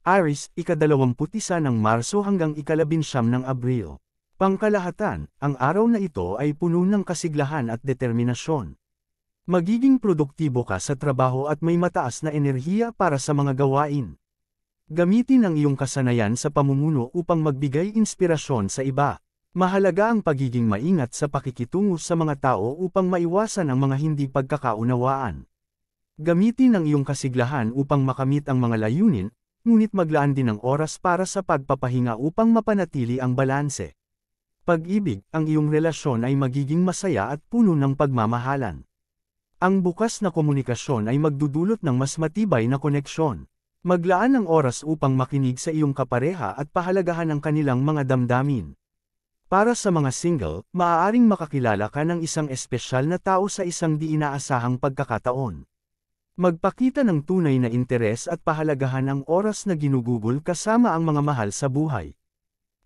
Aries, ika-21 ng Marso hanggang ika-19 ng Abril. Pangkalahatan, ang araw na ito ay puno ng kasiglahan at determinasyon. Magiging produktibo ka sa trabaho at may mataas na enerhiya para sa mga gawain. Gamitin ang iyong kasanayan sa pamumuno upang magbigay inspirasyon sa iba. Mahalaga ang pagiging maingat sa pakikitungo sa mga tao upang maiwasan ang mga hindi pagkakaunawaan. Gamitin ang iyong kasiglahan upang makamit ang mga layunin, ngunit maglaan din ng oras para sa pagpapahinga upang mapanatili ang balanse. Pag-ibig, ang iyong relasyon ay magiging masaya at puno ng pagmamahalan. Ang bukas na komunikasyon ay magdudulot ng mas matibay na koneksyon. Maglaan ng oras upang makinig sa iyong kapareha at pahalagahan ang kanilang mga damdamin. Para sa mga single, maaaring makakilala ka ng isang espesyal na tao sa isang di inaasahang pagkakataon. Magpakita ng tunay na interes at pahalagahan ang oras na ginugugol kasama ang mga mahal sa buhay.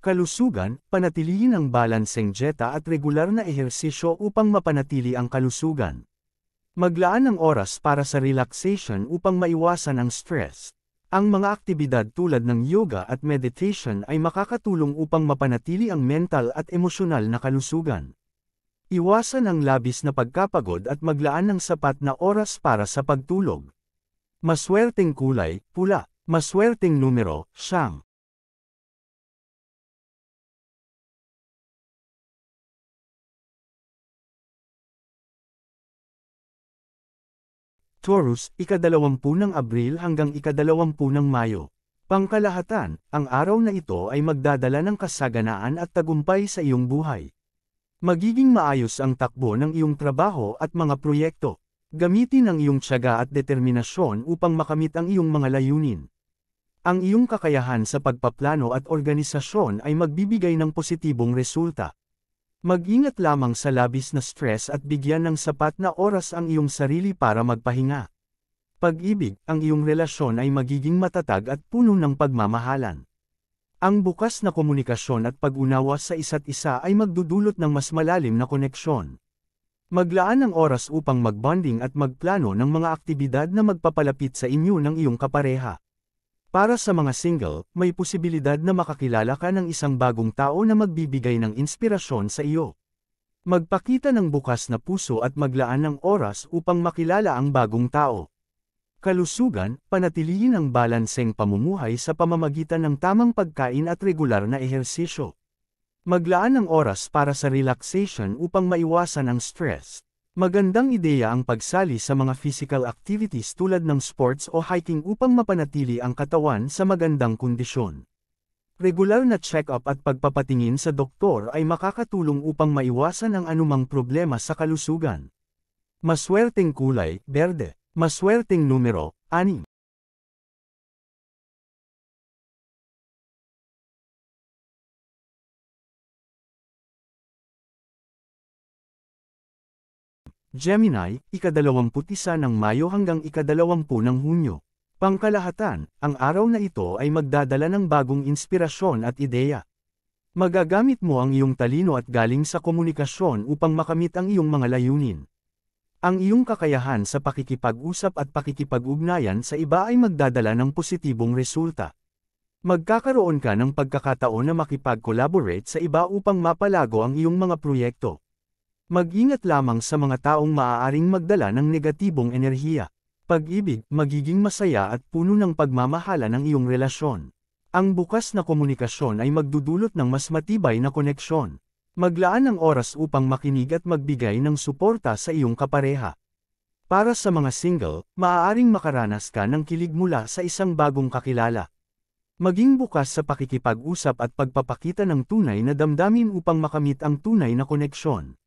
Kalusugan, panatilihin ang balanseng dieta at regular na ehersisyo upang mapanatili ang kalusugan. Maglaan ng oras para sa relaxation upang maiwasan ang stress. Ang mga aktibidad tulad ng yoga at meditation ay makakatulong upang mapanatili ang mental at emosyonal na kalusugan. Iwasan ang labis na pagkapagod at maglaan ng sapat na oras para sa pagtulog. Maswerteng kulay, pula. Maswerteng numero, 9. Taurus, ika-20 ng Abril hanggang ika-20 ng Mayo. Pangkalahatan, ang araw na ito ay magdadala ng kasaganaan at tagumpay sa iyong buhay. Magiging maayos ang takbo ng iyong trabaho at mga proyekto. Gamitin ang iyong tiyaga at determinasyon upang makamit ang iyong mga layunin. Ang iyong kakayahan sa pagpaplano at organisasyon ay magbibigay ng positibong resulta. Mag-ingat lamang sa labis na stress at bigyan ng sapat na oras ang iyong sarili para magpahinga. Pag-ibig, ang iyong relasyon ay magiging matatag at puno ng pagmamahalan. Ang bukas na komunikasyon at pag-unawa sa isa't isa ay magdudulot ng mas malalim na koneksyon. Maglaan ng oras upang magbonding at magplano ng mga aktibidad na magpapalapit sa inyo ng iyong kapareha. Para sa mga single, may posibilidad na makakilala ka ng isang bagong tao na magbibigay ng inspirasyon sa iyo. Magpakita ng bukas na puso at maglaan ng oras upang makilala ang bagong tao. Kalusugan, panatilihin ang balanseng pamumuhay sa pamamagitan ng tamang pagkain at regular na ehersisyo. Maglaan ng oras para sa relaxation upang maiwasan ang stress. Magandang ideya ang pagsali sa mga physical activities tulad ng sports o hiking upang mapanatili ang katawan sa magandang kondisyon. Regular na check-up at pagpapatingin sa doktor ay makakatulong upang maiwasan ang anumang problema sa kalusugan. Maswerteng kulay, berde. Maswerteng numero, 6. Gemini, ika-21 ng Mayo hanggang ika-20 ng Hunyo. Pangkalahatan, ang araw na ito ay magdadala ng bagong inspirasyon at ideya. Magagamit mo ang iyong talino at galing sa komunikasyon upang makamit ang iyong mga layunin. Ang iyong kakayahan sa pakikipag-usap at pakikipag-ugnayan sa iba ay magdadala ng positibong resulta. Magkakaroon ka ng pagkakataon na makipag-collaborate sa iba upang mapalago ang iyong mga proyekto. Mag-ingat lamang sa mga taong maaaring magdala ng negatibong enerhiya. Pag-ibig, magiging masaya at puno ng pagmamahala ng iyong relasyon. Ang bukas na komunikasyon ay magdudulot ng mas matibay na koneksyon. Maglaan ng oras upang makinig at magbigay ng suporta sa iyong kapareha. Para sa mga single, maaaring makaranas ka ng kilig mula sa isang bagong kakilala. Maging bukas sa pakikipag-usap at pagpapakita ng tunay na damdamin upang makamit ang tunay na koneksyon.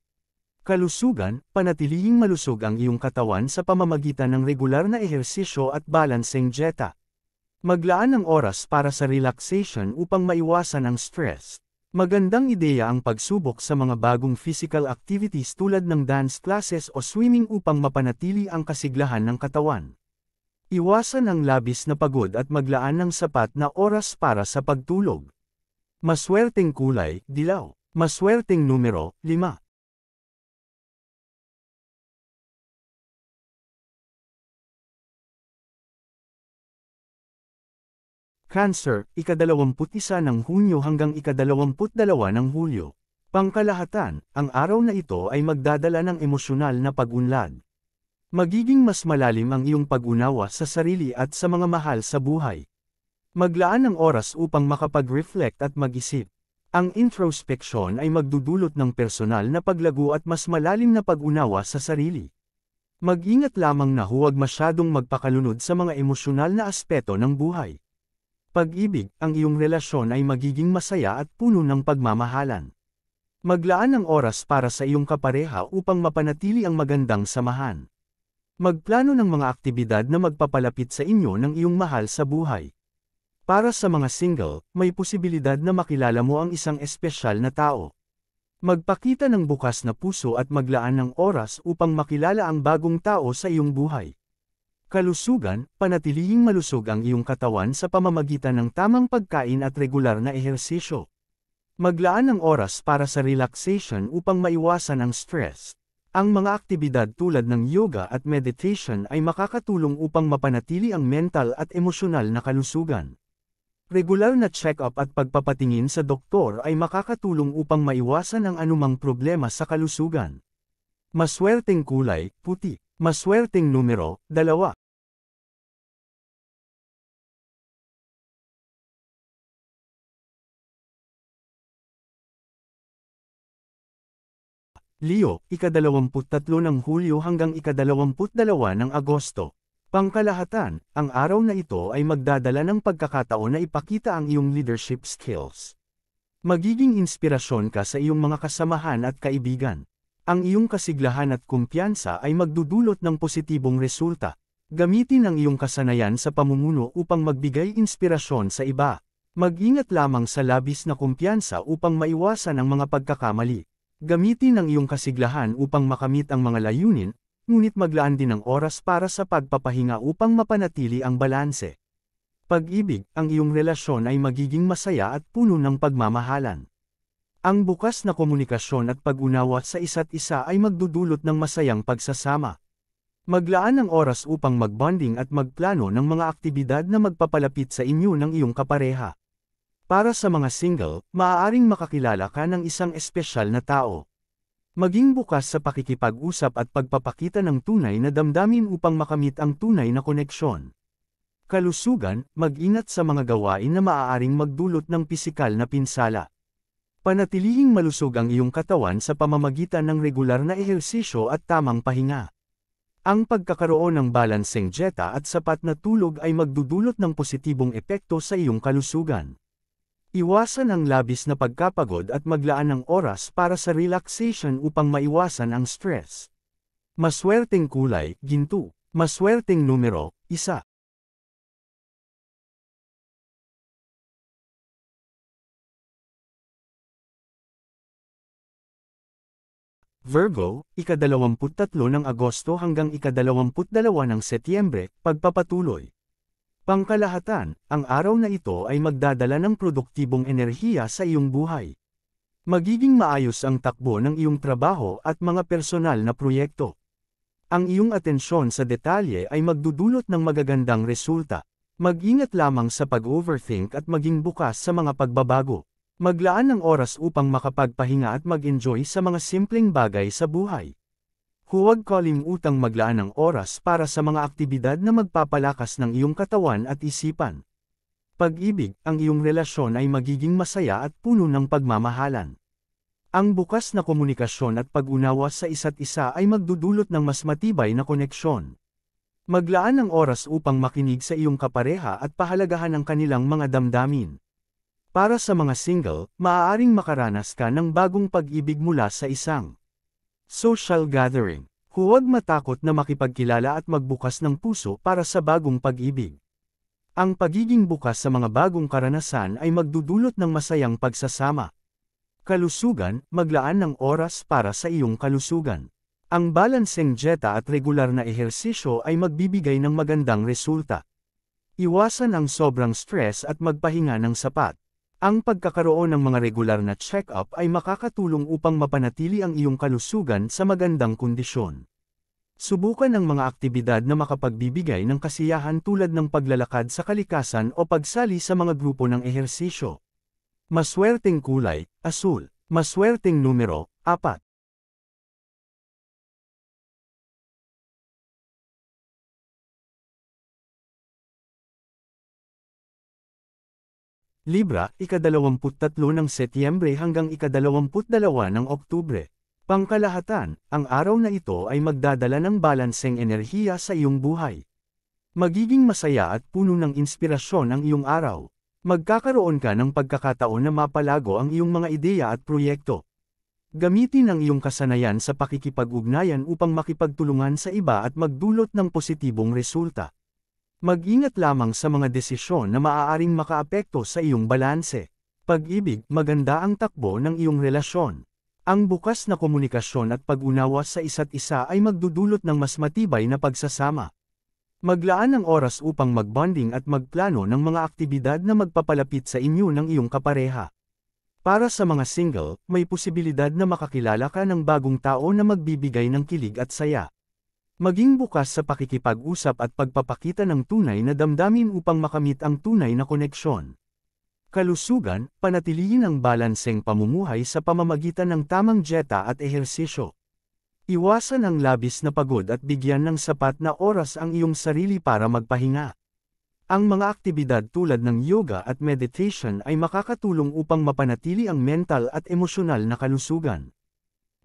Kalusugan, panatilihing malusog ang iyong katawan sa pamamagitan ng regular na ehersisyo at balanseng dieta. Maglaan ng oras para sa relaxation upang maiwasan ang stress. Magandang ideya ang pagsubok sa mga bagong physical activities tulad ng dance classes o swimming upang mapanatili ang kasiglahan ng katawan. Iwasan ang labis na pagod at maglaan ng sapat na oras para sa pagtulog. Maswerteng kulay, dilaw. Maswerteng numero, 5. Cancer, ika-21 ng Hunyo hanggang ika-22 ng Hulyo. Pangkalahatan, ang araw na ito ay magdadala ng emosyonal na pag-unlad. Magiging mas malalim ang iyong pag-unawa sa sarili at sa mga mahal sa buhay. Maglaan ng oras upang makapag-reflect at mag-isip. Ang introspection ay magdudulot ng personal na paglago at mas malalim na pag-unawa sa sarili. Mag-ingat lamang na huwag masyadong magpakalunod sa mga emosyonal na aspeto ng buhay. Pag-ibig, ang iyong relasyon ay magiging masaya at puno ng pagmamahalan. Maglaan ng oras para sa iyong kapareha upang mapanatili ang magandang samahan. Magplano ng mga aktibidad na magpapalapit sa inyo ng iyong mahal sa buhay. Para sa mga single, may posibilidad na makilala mo ang isang espesyal na tao. Magpakita ng bukas na puso at maglaan ng oras upang makilala ang bagong tao sa iyong buhay. Kalusugan, panatilihing malusog ang iyong katawan sa pamamagitan ng tamang pagkain at regular na ehersisyo. Maglaan ng oras para sa relaxation upang maiwasan ang stress. Ang mga aktibidad tulad ng yoga at meditation ay makakatulong upang mapanatili ang mental at emosyonal na kalusugan. Regular na check-up at pagpapatingin sa doktor ay makakatulong upang maiwasan ang anumang problema sa kalusugan. Maswerteng kulay, puti. Maswerteng numero, 2. Leo, ika-23 ng Hulyo hanggang ika-22 ng Agosto. Pangkalahatan, ang araw na ito ay magdadala ng pagkakataon na ipakita ang iyong leadership skills. Magiging inspirasyon ka sa iyong mga kasamahan at kaibigan. Ang iyong kasiglahan at kumpiyansa ay magdudulot ng positibong resulta. Gamitin ang iyong kasanayan sa pamumuno upang magbigay inspirasyon sa iba. Mag-ingat lamang sa labis na kumpiyansa upang maiwasan ang mga pagkakamali. Gamitin ang iyong kasiglahan upang makamit ang mga layunin, ngunit maglaan din ng oras para sa pagpapahinga upang mapanatili ang balanse. Pag-ibig, ang iyong relasyon ay magiging masaya at puno ng pagmamahalan. Ang bukas na komunikasyon at pag-unawa sa isa't isa ay magdudulot ng masayang pagsasama. Maglaan ng oras upang magbonding at magplano ng mga aktibidad na magpapalapit sa inyo ng iyong kapareha. Para sa mga single, maaaring makakilala ka ng isang espesyal na tao. Maging bukas sa pakikipag-usap at pagpapakita ng tunay na damdamin upang makamit ang tunay na koneksyon. Kalusugan, mag-ingat sa mga gawain na maaaring magdulot ng pisikal na pinsala. Panatilihing malusog ang iyong katawan sa pamamagitan ng regular na ehersisyo at tamang pahinga. Ang pagkakaroon ng balanseng dieta at sapat na tulog ay magdudulot ng positibong epekto sa iyong kalusugan. Iwasan ang labis na pagkapagod at maglaan ng oras para sa relaxation upang maiwasan ang stress. Maswerteng kulay, ginto. Maswerteng numero, 1. Virgo, ika-23 ng Agosto hanggang ika-22 ng Setyembre, pagpapatuloy. Pangkalahatan, ang araw na ito ay magdadala ng produktibong enerhiya sa iyong buhay. Magiging maayos ang takbo ng iyong trabaho at mga personal na proyekto. Ang iyong atensyon sa detalye ay magdudulot ng magagandang resulta. Mag-ingat lamang sa pag-overthink at maging bukas sa mga pagbabago. Maglaan ng oras upang makapagpahinga at mag-enjoy sa mga simpleng bagay sa buhay. Huwag kalimutang maglaan ng oras para sa mga aktibidad na magpapalakas ng iyong katawan at isipan. Pag-ibig, ang iyong relasyon ay magiging masaya at puno ng pagmamahalan. Ang bukas na komunikasyon at pag-unawa sa isa't isa ay magdudulot ng mas matibay na koneksyon. Maglaan ng oras upang makinig sa iyong kapareha at pahalagahan ang kanilang mga damdamin. Para sa mga single, maaaring makaranas ka ng bagong pag-ibig mula sa isang social gathering. Huwag matakot na makipagkilala at magbukas ng puso para sa bagong pag-ibig. Ang pagiging bukas sa mga bagong karanasan ay magdudulot ng masayang pagsasama. Kalusugan, maglaan ng oras para sa iyong kalusugan. Ang balanseng dieta at regular na ehersisyo ay magbibigay ng magandang resulta. Iwasan ang sobrang stress at magpahinga ng sapat. Ang pagkakaroon ng mga regular na check-up ay makakatulong upang mapanatili ang iyong kalusugan sa magandang kondisyon. Subukan ang mga aktibidad na makapagbibigay ng kasiyahan tulad ng paglalakad sa kalikasan o pagsali sa mga grupo ng ehersisyo. Maswerteng kulay, asul. Maswerteng numero, 4. Libra, ika-23 ng Setyembre hanggang ika-22 ng Oktubre. Pangkalahatan, ang araw na ito ay magdadala ng balanseng enerhiya sa iyong buhay. Magiging masaya at puno ng inspirasyon ang iyong araw. Magkakaroon ka ng pagkakataon na mapalago ang iyong mga ideya at proyekto. Gamitin ang iyong kasanayan sa pakikipag-ugnayan upang makipagtulungan sa iba at magdulot ng positibong resulta. Mag-ingat lamang sa mga desisyon na maaaring makaapekto sa iyong balanse. Pag-ibig, maganda ang takbo ng iyong relasyon. Ang bukas na komunikasyon at pag-unawa sa isa't isa ay magdudulot ng mas matibay na pagsasama. Maglaan ng oras upang magbonding at magplano ng mga aktibidad na magpapalapit sa inyo ng iyong kapareha. Para sa mga single, may posibilidad na makakilala ka ng bagong tao na magbibigay ng kilig at saya. Maging bukas sa pakikipag-usap at pagpapakita ng tunay na damdamin upang makamit ang tunay na koneksyon. Kalusugan, panatilihin ang balanseng pamumuhay sa pamamagitan ng tamang dieta at ehersisyo. Iwasan ang labis na pagod at bigyan ng sapat na oras ang iyong sarili para magpahinga. Ang mga aktibidad tulad ng yoga at meditation ay makakatulong upang mapanatili ang mental at emosyonal na kalusugan.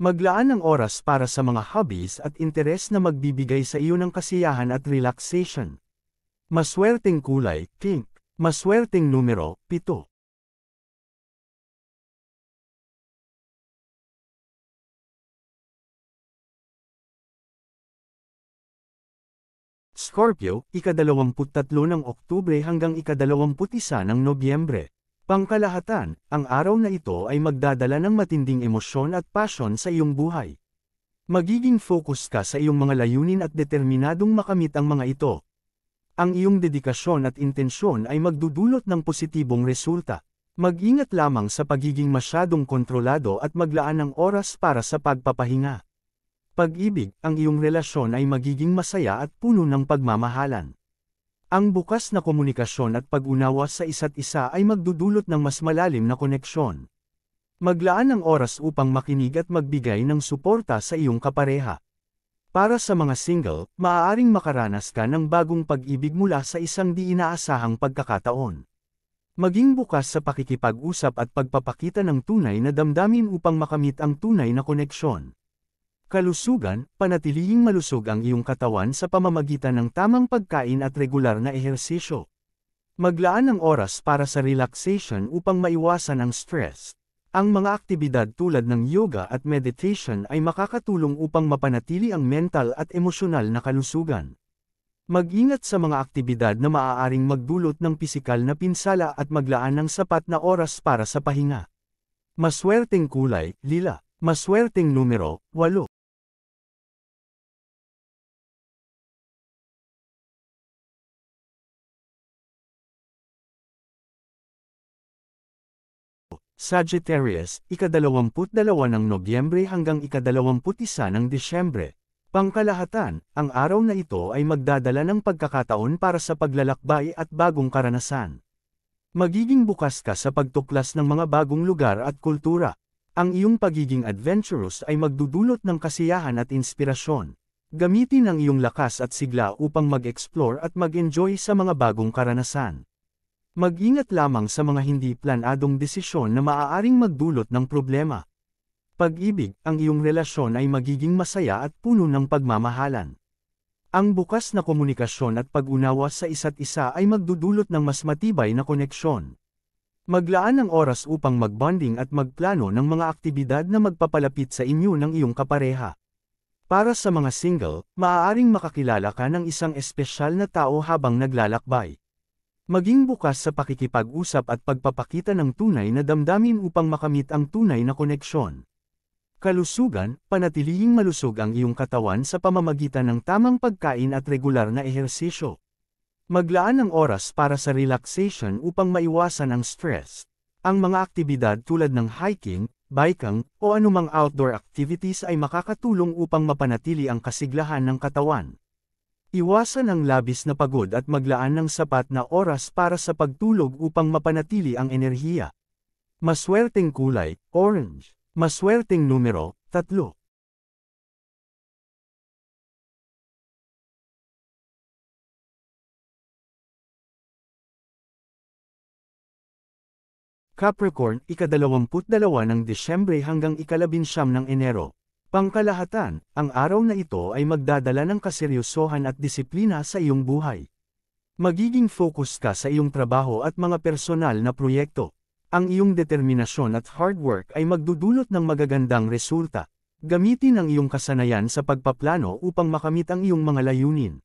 Maglaan ng oras para sa mga hobbies at interes na magbibigay sa iyo ng kasiyahan at relaxation. Maswerteng kulay, pink. Maswerteng numero, 7. Scorpio, ika-23 ng Oktubre hanggang ika-21 ng Nobyembre. Pangkalahatan, ang araw na ito ay magdadala ng matinding emosyon at passion sa iyong buhay. Magiging focus ka sa iyong mga layunin at determinadong makamit ang mga ito. Ang iyong dedikasyon at intensyon ay magdudulot ng positibong resulta. Mag-ingat lamang sa pagiging masyadong kontrolado at maglaan ng oras para sa pagpapahinga. Pag-ibig, ang iyong relasyon ay magiging masaya at puno ng pagmamahalan. Ang bukas na komunikasyon at pag-unawa sa isa't isa ay magdudulot ng mas malalim na koneksyon. Maglaan ng oras upang makinig at magbigay ng suporta sa iyong kapareha. Para sa mga single, maaaring makaranas ka ng bagong pag-ibig mula sa isang di inaasahang pagkakataon. Maging bukas sa pakikipag-usap at pagpapakita ng tunay na damdamin upang makamit ang tunay na koneksyon. Kalusugan, panatilihing malusog ang iyong katawan sa pamamagitan ng tamang pagkain at regular na ehersisyo. Maglaan ng oras para sa relaxation upang maiwasan ang stress. Ang mga aktibidad tulad ng yoga at meditation ay makakatulong upang mapanatili ang mental at emosyonal na kalusugan. Mag-ingat sa mga aktibidad na maaaring magdulot ng pisikal na pinsala at maglaan ng sapat na oras para sa pahinga. Maswerteng kulay, lila. Maswerteng numero, 8. Sagittarius, ika-22 ng Nobyembre hanggang ika-21 ng Disyembre. Pangkalahatan, ang araw na ito ay magdadala ng pagkakataon para sa paglalakbay at bagong karanasan. Magiging bukas ka sa pagtuklas ng mga bagong lugar at kultura. Ang iyong pagiging adventurous ay magdudulot ng kasiyahan at inspirasyon. Gamitin ang iyong lakas at sigla upang mag-explore at mag-enjoy sa mga bagong karanasan. Mag-ingat lamang sa mga hindi planadong desisyon na maaaring magdulot ng problema. Pag-ibig, ang iyong relasyon ay magiging masaya at puno ng pagmamahalan. Ang bukas na komunikasyon at pag-unawa sa isa't isa ay magdudulot ng mas matibay na koneksyon. Maglaan ng oras upang magbonding at magplano ng mga aktibidad na magpapalapit sa inyo ng iyong kapareha. Para sa mga single, maaaring makakilala ka ng isang espesyal na tao habang naglalakbay. Maging bukas sa pakikipag-usap at pagpapakita ng tunay na damdamin upang makamit ang tunay na koneksyon. Kalusugan, panatilihing malusog ang iyong katawan sa pamamagitan ng tamang pagkain at regular na ehersisyo. Maglaan ng oras para sa relaxation upang maiwasan ang stress. Ang mga aktibidad tulad ng hiking, biking, o anumang outdoor activities ay makakatulong upang mapanatili ang kasiglahan ng katawan. Iwasan ang labis na pagod at maglaan ng sapat na oras para sa pagtulog upang mapanatili ang enerhiya. Maswerteng kulay, orange. Maswerteng numero, 3. Capricorn, ika-22 ng Disyembre hanggang ika-19 ng Enero. Pangkalahatan, ang araw na ito ay magdadala ng kaseryosohan at disiplina sa iyong buhay. Magiging focus ka sa iyong trabaho at mga personal na proyekto. Ang iyong determinasyon at hard work ay magdudulot ng magagandang resulta. Gamitin ang iyong kasanayan sa pagpaplano upang makamit ang iyong mga layunin.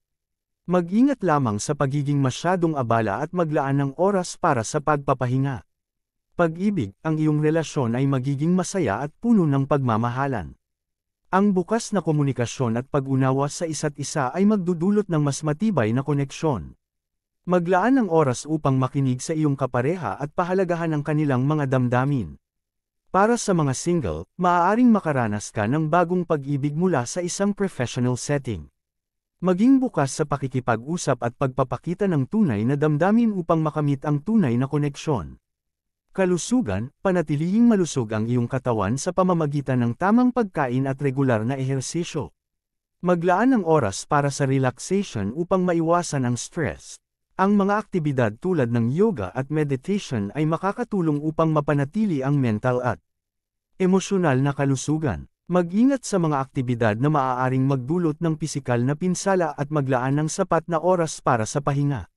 Mag-ingat lamang sa pagiging masyadong abala at maglaan ng oras para sa pagpapahinga. Pag-ibig, ang iyong relasyon ay magiging masaya at puno ng pagmamahalan. Ang bukas na komunikasyon at pag-unawa sa isa't isa ay magdudulot ng mas matibay na koneksyon. Maglaan ng oras upang makinig sa iyong kapareha at pahalagahan ang kanilang mga damdamin. Para sa mga single, maaaring makaranas ka ng bagong pag-ibig mula sa isang professional setting. Maging bukas sa pakikipag-usap at pagpapakita ng tunay na damdamin upang makamit ang tunay na koneksyon. Kalusugan, panatilihing malusog ang iyong katawan sa pamamagitan ng tamang pagkain at regular na ehersisyo. Maglaan ng oras para sa relaxation upang maiwasan ang stress. Ang mga aktibidad tulad ng yoga at meditation ay makakatulong upang mapanatili ang mental at emosyonal na kalusugan. Mag-ingat sa mga aktibidad na maaaring magdulot ng pisikal na pinsala at maglaan ng sapat na oras para sa pahinga.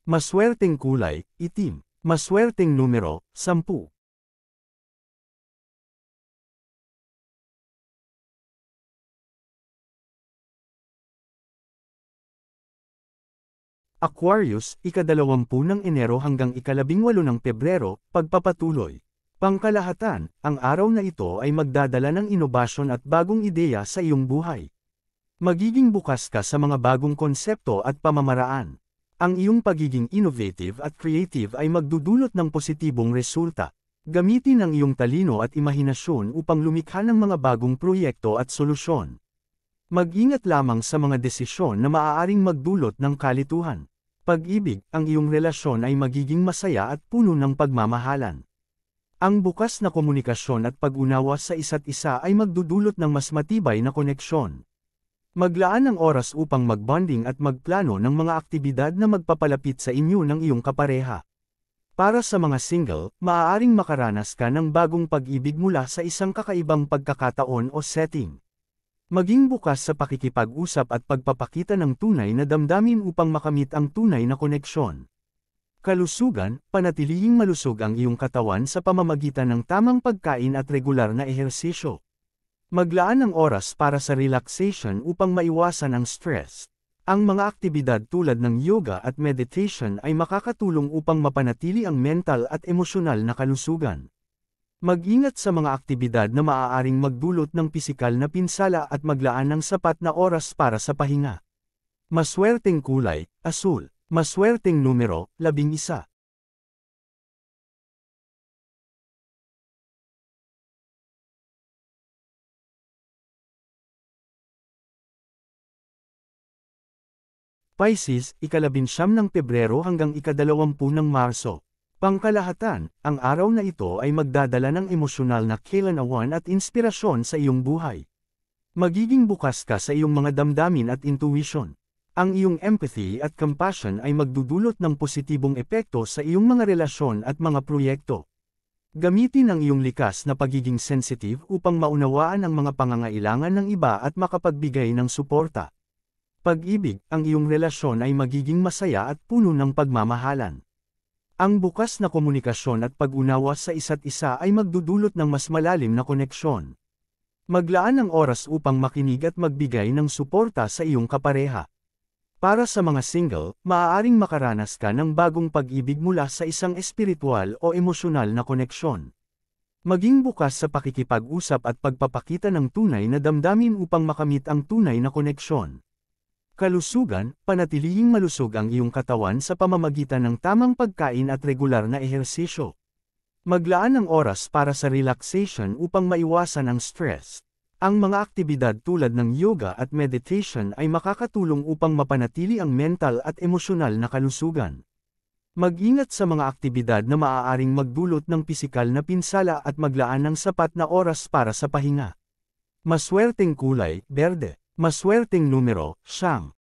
Maswerteng kulay, itim. Maswerteng numero, 10. Aquarius, ika-20 ng Enero hanggang ika-18 ng Pebrero, pagpapatuloy. Pangkalahatan, ang araw na ito ay magdadala ng inobasyon at bagong ideya sa iyong buhay. Magiging bukas ka sa mga bagong konsepto at pamamaraan. Ang iyong pagiging innovative at creative ay magdudulot ng positibong resulta. Gamitin ang iyong talino at imahinasyon upang lumikha ng mga bagong proyekto at solusyon. Mag-ingat lamang sa mga desisyon na maaaring magdulot ng kalituhan. Pag-ibig, ang iyong relasyon ay magiging masaya at puno ng pagmamahalan. Ang bukas na komunikasyon at pag-unawa sa isa't isa ay magdudulot ng mas matibay na koneksyon. Maglaan ng oras upang magbonding at magplano ng mga aktibidad na magpapalapit sa inyo ng iyong kapareha. Para sa mga single, maaaring makaranas ka ng bagong pag-ibig mula sa isang kakaibang pagkakataon o setting. Maging bukas sa pakikipag-usap at pagpapakita ng tunay na damdamin upang makamit ang tunay na koneksyon. Kalusugan, panatilihing malusog ang iyong katawan sa pamamagitan ng tamang pagkain at regular na ehersisyo. Maglaan ng oras para sa relaxation upang maiwasan ang stress. Ang mga aktibidad tulad ng yoga at meditation ay makakatulong upang mapanatili ang mental at emosyonal na kalusugan. Mag-ingat sa mga aktibidad na maaaring magdulot ng pisikal na pinsala at maglaan ng sapat na oras para sa pahinga. Maswerteng kulay, asul. Maswerteng numero, 11. Pisces, ika-19 ng Pebrero hanggang ika-20 ng Marso. Pangkalahatan, ang araw na ito ay magdadala ng emosyonal na kailanawan at inspirasyon sa iyong buhay. Magiging bukas ka sa iyong mga damdamin at intuition. Ang iyong empathy at compassion ay magdudulot ng positibong epekto sa iyong mga relasyon at mga proyekto. Gamitin ang iyong likas na pagiging sensitive upang maunawaan ang mga pangangailangan ng iba at makapagbigay ng suporta. Pag-ibig, ang iyong relasyon ay magiging masaya at puno ng pagmamahalan. Ang bukas na komunikasyon at pag-unawa sa isa't isa ay magdudulot ng mas malalim na koneksyon. Maglaan ng oras upang makinig at magbigay ng suporta sa iyong kapareha. Para sa mga single, maaaring makaranas ka ng bagong pag-ibig mula sa isang espiritual o emosyonal na koneksyon. Maging bukas sa pakikipag-usap at pagpapakita ng tunay na damdamin upang makamit ang tunay na koneksyon. Kalusugan, panatilihing malusog ang iyong katawan sa pamamagitan ng tamang pagkain at regular na ehersisyo. Maglaan ng oras para sa relaxation upang maiwasan ang stress. Ang mga aktibidad tulad ng yoga at meditation ay makakatulong upang mapanatili ang mental at emosyonal na kalusugan. Mag-ingat sa mga aktibidad na maaaring magdulot ng pisikal na pinsala at maglaan ng sapat na oras para sa pahinga. Maswerteng kulay, berde. Maswerteng numero, siyam.